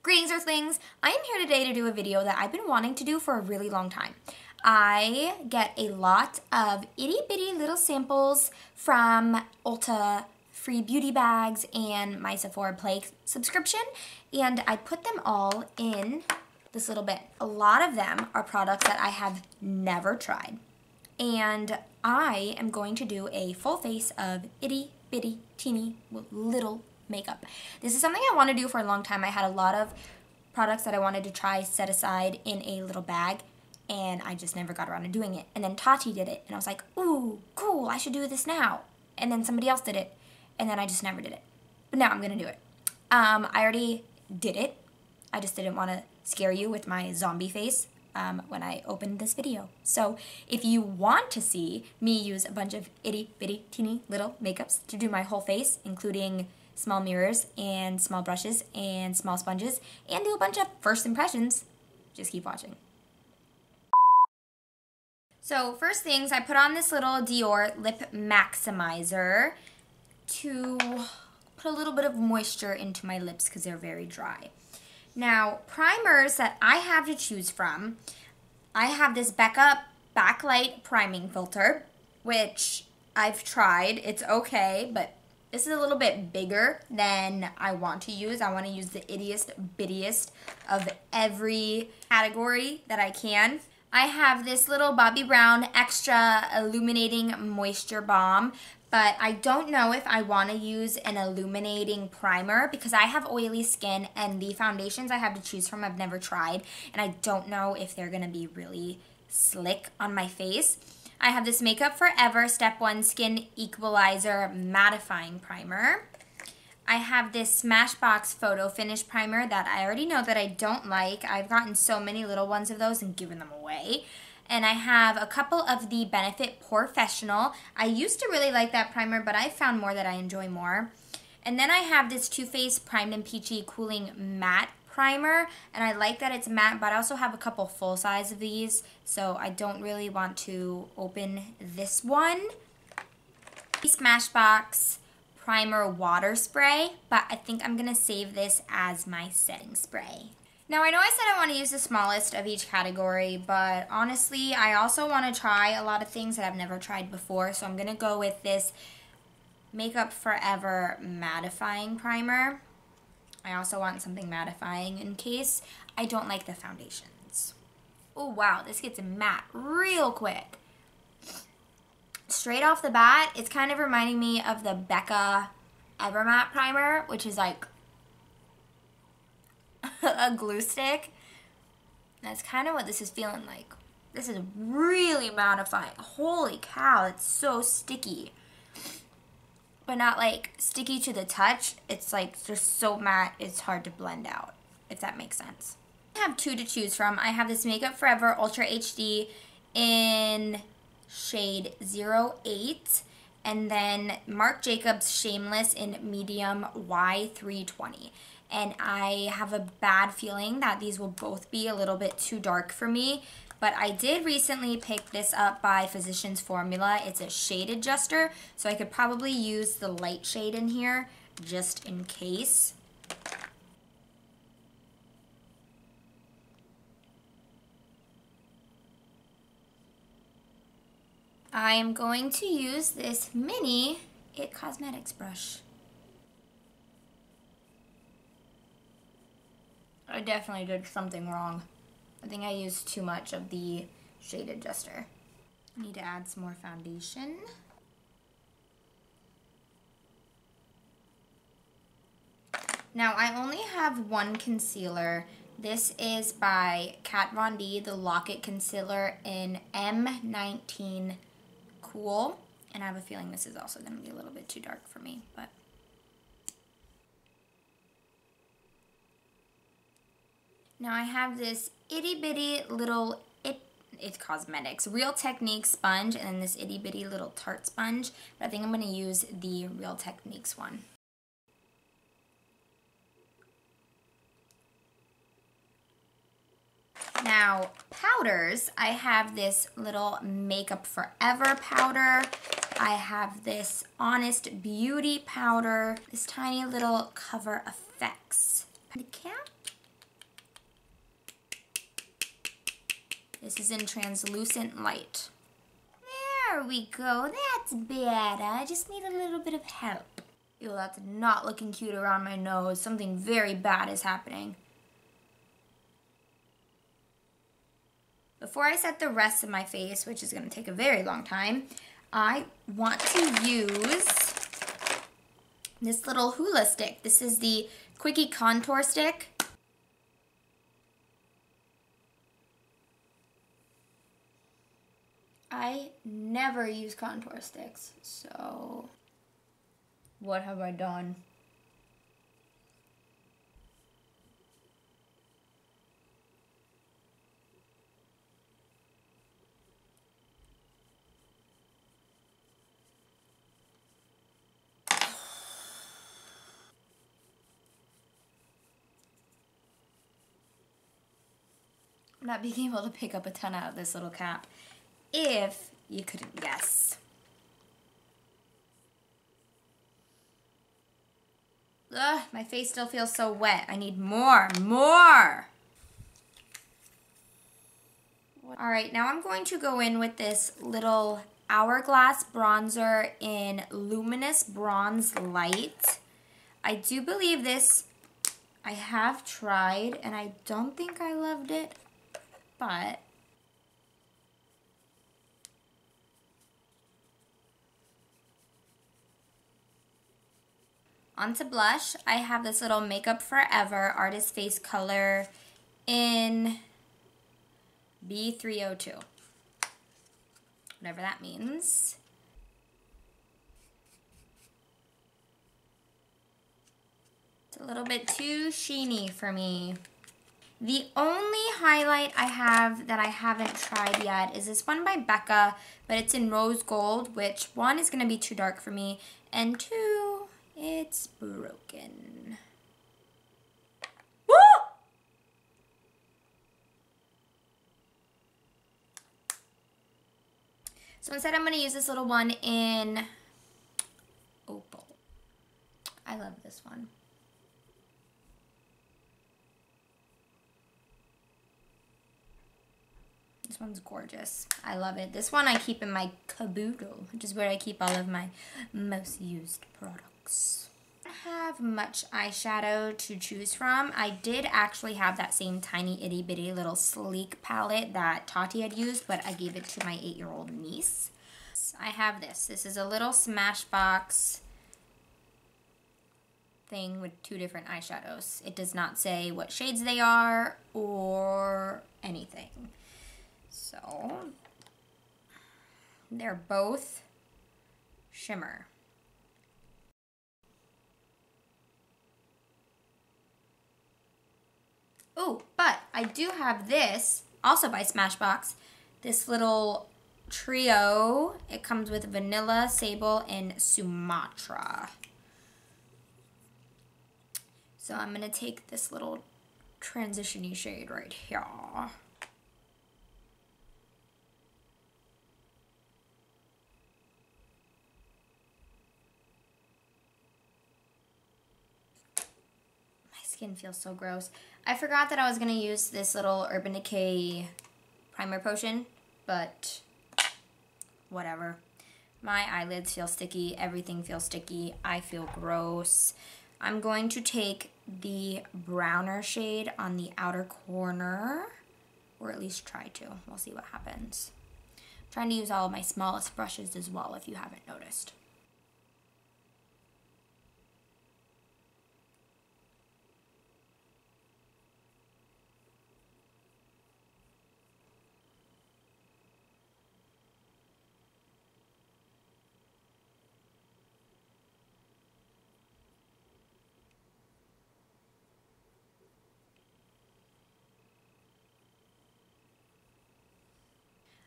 Greetings, Earthlings! I am here today to do a video that I've been wanting to do for a really long time. I get a lot of itty bitty little samples from Ulta free beauty bags and my Sephora Play subscription, and I put them all in this little bin. A lot of them are products that I have never tried, and I am going to do a full face of itty bitty teeny little makeup. This is something I want to do for a long time. I had a lot of products that I wanted to try set aside in a little bag, and I just never got around to doing it. And then Tati did it, and I was like, ooh, cool, I should do this now. And then somebody else did it, and then I just never did it. But now I'm gonna do it. I already did it. I just didn't want to scare you with my zombie face when I opened this video. So if you want to see me use a bunch of itty bitty teeny little makeups to do my whole face, including small mirrors and small brushes and small sponges, and do a bunch of first impressions, just keep watching. So first things, I put on this little Dior Lip Maximizer to put a little bit of moisture into my lips because they're very dry. Now, primers that I have to choose from, I have this Becca Backlight Priming Filter, which I've tried. It's okay, but this is a little bit bigger than I want to use. I want to use the ittiest bittiest of every category that I can. I have this little Bobbi Brown Extra Illuminating Moisture Balm, but I don't know if I want to use an illuminating primer because I have oily skin and the foundations I have to choose from I've never tried, and I don't know if they're going to be really slick on my face. I have this Makeup Forever Step 1 Skin Equalizer Mattifying Primer. I have this Smashbox Photo Finish Primer that I already know that I don't like. I've gotten so many little ones of those and given them away. And I have a couple of the Benefit Professional. I used to really like that primer, but I found more that I enjoy more. And then I have this Too Faced Primed and Peachy Cooling Matte Primer, and I like that it's matte, but I also have a couple full size of these, so I don't really want to open this one. Smashbox Primer Water Spray, but I think I'm going to save this as my setting spray. Now, I know I said I want to use the smallest of each category, but honestly, I also want to try a lot of things that I've never tried before, so I'm going to go with this Makeup Forever Mattifying Primer. I also want something mattifying in case I don't like the foundations. Oh wow, this gets matte real quick. Straight off the bat, it's kind of reminding me of the Becca Evermatte Primer, which is like a glue stick. That's kind of what this is feeling like. This is really mattifying. Holy cow, it's so sticky. But not like sticky to the touch. It's like just so matte, it's hard to blend out, if that makes sense. I have two to choose from. I have this Makeup Forever Ultra HD in shade 08, and then Marc Jacobs Shameless in medium Y320. And I have a bad feeling that these will both be a little bit too dark for me. But I did recently pick this up by Physicians Formula. It's a shade adjuster, so I could probably use the light shade in here just in case. I am going to use this mini It Cosmetics brush. I definitely did something wrong. I think I used too much of the shade adjuster. I need to add some more foundation. Now, I only have one concealer. This is by Kat Von D, the Lock-It Concealer in M19 Cool. And I have a feeling this is also going to be a little bit too dark for me, but now I have this itty bitty little It Cosmetics Real Techniques sponge, and then this itty bitty little Tarte sponge, but I think I'm going to use the Real Techniques one. Now, powders, I have this little Makeup Forever powder. I have this Honest Beauty powder, this tiny little Cover FX. The cap This is in Translucent Light. There we go. That's better. I just need a little bit of help. Ew, that's not looking cute around my nose. Something very bad is happening. Before I set the rest of my face, which is going to take a very long time, I want to use this little Hoola stick. This is the Quikie contour stick. I never use contour sticks, so what have I done? I'm not being able to pick up a ton out of this little cap, if you couldn't guess. Ugh, my face still feels so wet. I need more. All right, now I'm going to go in with this little Hourglass bronzer in Luminous Bronze Light. I do believe this I have tried, and I don't think I loved it, but onto blush, I have this little Makeup Forever Artist Face Color in B302. Whatever that means. It's a little bit too sheeny for me. The only highlight I have that I haven't tried yet is this one by Becca, but it's in Rose Gold, which one is going to be too dark for me, and two, it's broken. Woo! So instead I'm going to use this little one in Opal. I love this one. This one's gorgeous. I love it. This one I keep in my caboodle, which is where I keep all of my most used products. I don't have much eyeshadow to choose from. I did actually have that same tiny itty bitty little sleek palette that Tati had used, but I gave it to my 8-year-old niece. I have this. This is a little Smashbox thing with 2 different eyeshadows. It does not say what shades they are or anything. So, they're both shimmer. Oh, but I do have this, also by Smashbox, this little trio. It comes with Vanilla, Sable, and Sumatra. So I'm going to take this little transition-y shade right here. Skin feels so gross. I forgot that I was going to use this little Urban Decay primer potion, but whatever. My eyelids feel sticky. Everything feels sticky. I feel gross. I'm going to take the browner shade on the outer corner, or at least try to. We'll see what happens. I'm trying to use all of my smallest brushes as well, if you haven't noticed.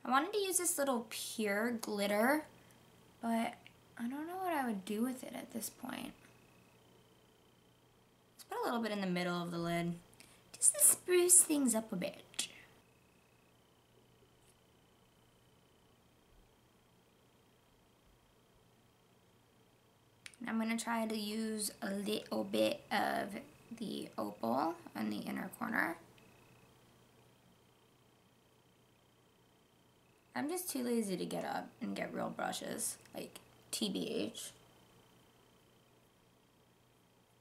I wanted to use this little pure glitter, but I don't know what I would do with it at this point. Let's put a little bit in the middle of the lid, just to spruce things up a bit. I'm going to try to use a little bit of the Opal on the inner corner. I'm just too lazy to get up and get real brushes, like TBH.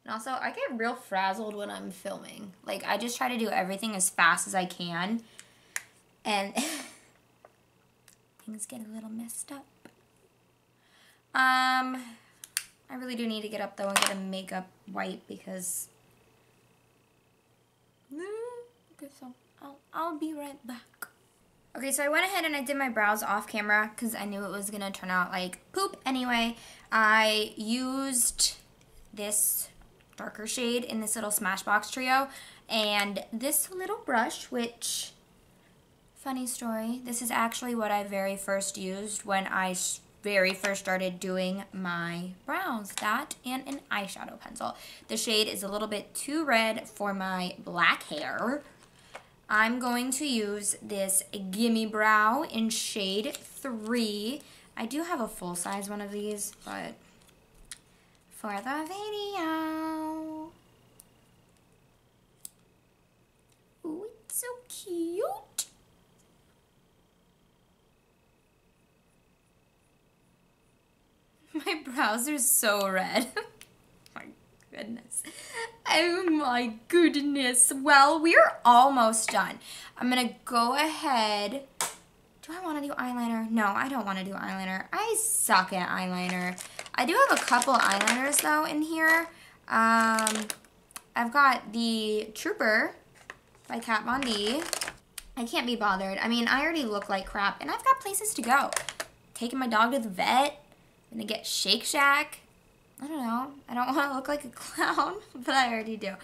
And also, I get real frazzled when I'm filming. Like, I just try to do everything as fast as I can, and things get a little messed up. I really do need to get up, though, and get a makeup wipe, because... Okay, so I'll be right back. Okay, so I went ahead and I did my brows off camera because I knew it was going to turn out like poop anyway. I used this darker shade in this little Smashbox trio and this little brush, which, funny story, this is actually what I very first used when I very first started doing my brows. That and an eyeshadow pencil. The shade is a little bit too red for my black hair. I'm going to use this Gimme Brow in shade 3. I do have a full-size one of these, but for the video. Ooh, it's so cute. My brows are so red. My goodness. Oh my goodness. Well, we're almost done. I'm gonna go ahead. Do I want to do eyeliner? No, I don't want to do eyeliner. I suck at eyeliner. I do have a couple eyeliners though in here. I've got the Trooper by Kat Von D. I can't be bothered. I mean, I already look like crap and I've got places to go. Taking my dog to the vet. Gonna get Shake Shack. I don't know. I don't want to look like a clown, but I already do.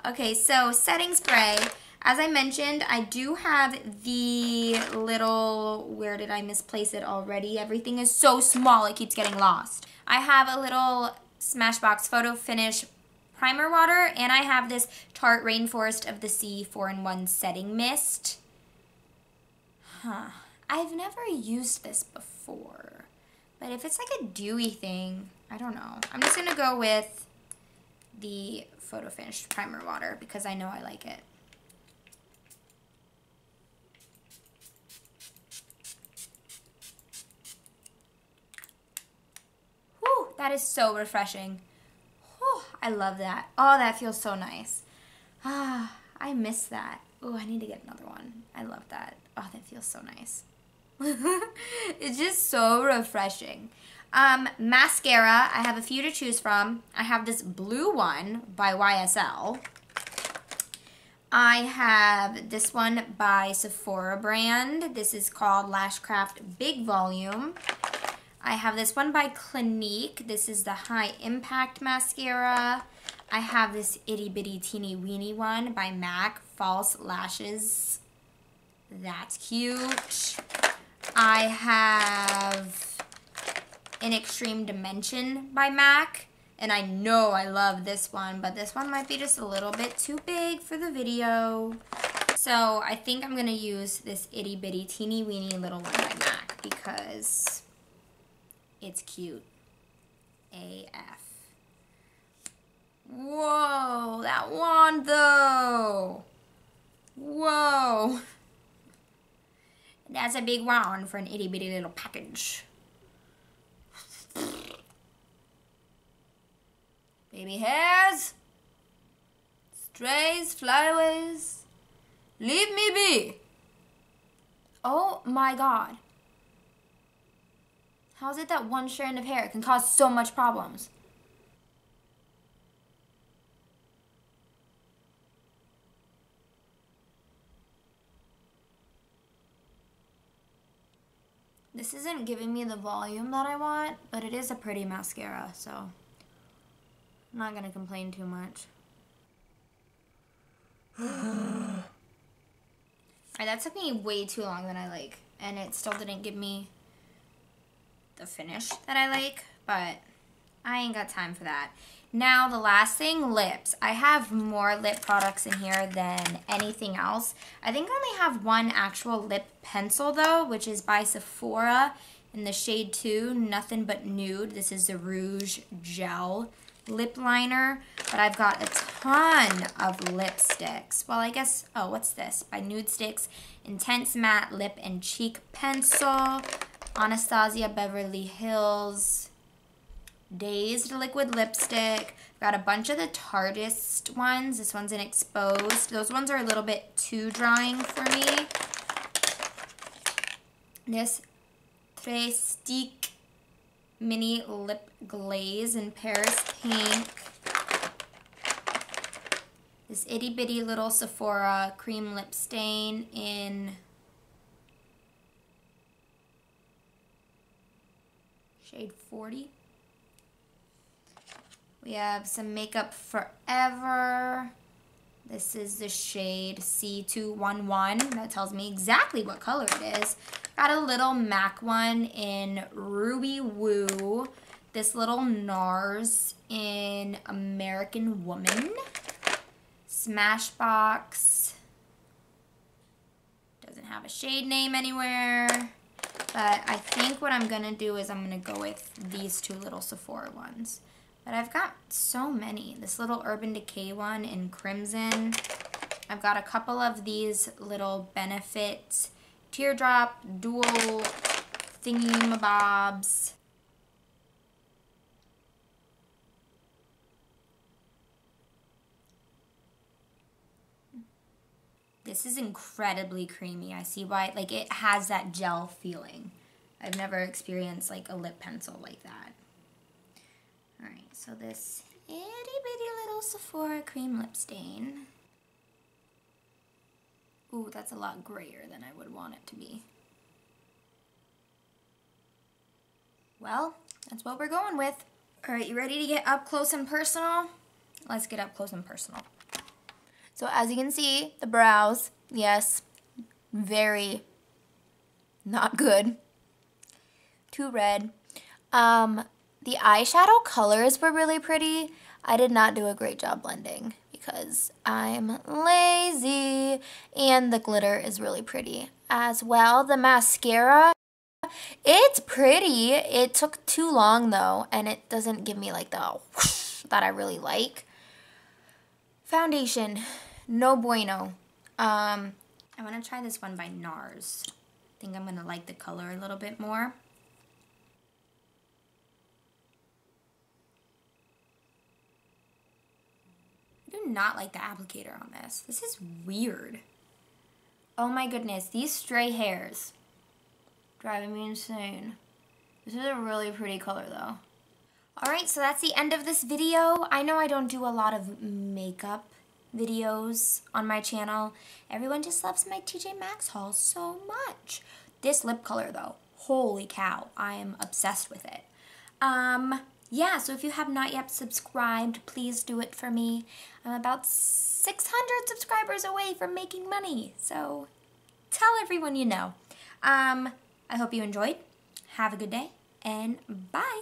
Okay, so setting spray. As I mentioned, I do have the little, where did I misplace it already? Everything is so small, it keeps getting lost. I have a little Smashbox Photo Finish primer water, and I have this Tarte Rainforest of the Sea 4-in-1 setting mist. I've never used this before, but if it's like a dewy thing, I don't know. I'm just going to go with the Photo Finish primer water because I know I like it. Whew, that is so refreshing. Whew, I love that. Oh, that feels so nice. Ah, I miss that. Oh, I need to get another one. I love that. Oh, that feels so nice. It's just so refreshing. Mascara, I have a few to choose from. I have this blue one by YSL. I have this one by Sephora brand. This is called Lashcraft Big Volume. I have this one by Clinique. This is the High Impact Mascara. I have this itty bitty teeny weeny one by MAC, False Lashes. That's cute. I have an Extreme Dimension by MAC, and I know I love this one, but this one might be just a little bit too big for the video. So I think I'm going to use this itty bitty teeny weeny little one by MAC because it's cute AF. Whoa, that wand though. Whoa. That's a big wand for an itty bitty little package. Baby hairs, strays, flyaways, leave me be. Oh my God. How is it that one strand of hair can cause so much problems? This isn't giving me the volume that I want, but it is a pretty mascara, so I'm not gonna complain too much. Alright, that took me way too long than I like, and it still didn't give me the finish that I like, but I ain't got time for that. Now, the last thing, lips. I have more lip products in here than anything else. I think I only have one actual lip pencil, though, which is by Sephora in the shade 2, Nothin But Nude. This is the Rouge Gel Lip Liner, but I've got a ton of lipsticks. Well, I guess, oh, what's this? By Nude Sticks, Intense Matte Lip and Cheek Pencil, Anastasia Beverly Hills, Dazed Liquid Lipstick. Got a bunch of the Tartist ones. This one's an Exposed. Those ones are a little bit too drying for me. This Trestique Mini Lip Glaze in Paris Pink. This itty bitty little Sephora cream lip stain in shade 40. We have some Makeup Forever. This is the shade C211. That tells me exactly what color it is. Got a little MAC one in Ruby Woo. This little Nars in American Woman. Smashbox. Doesn't have a shade name anywhere. But I think what I'm going to do is I'm going to go with these two little Sephora ones. But I've got so many. This little Urban Decay one in Crimson. I've got a couple of these little Benefit Teardrop Dual Thingy-mabobs. This is incredibly creamy. I see why, like, it has that gel feeling. I've never experienced, like, a lip pencil like that. Alright, so this itty bitty little Sephora cream lip stain. Ooh, that's a lot grayer than I would want it to be. Well, that's what we're going with. Alright, you ready to get up close and personal? Let's get up close and personal. So as you can see, the brows, yes, very not good. Too red. The eyeshadow colors were really pretty. I did not do a great job blending because I'm lazy. And the glitter is really pretty as well. The mascara, it's pretty. It took too long though, and it doesn't give me like the whoosh that I really like. Foundation, no bueno. I want to try this one by Nars. I think I'm going to like the color a little bit more. I do not like the applicator on this. This is weird. Oh my goodness, these stray hairs driving me insane. This is a really pretty color though. Alright, so that's the end of this video. I know I don't do a lot of makeup videos on my channel. Everyone just loves my TJ Maxx hauls so much. This lip color though, holy cow, I am obsessed with it. Yeah, so if you have not yet subscribed, please do it for me. I'm about 600 subscribers away from making money, so tell everyone you know. I hope you enjoyed. Have a good day, and bye.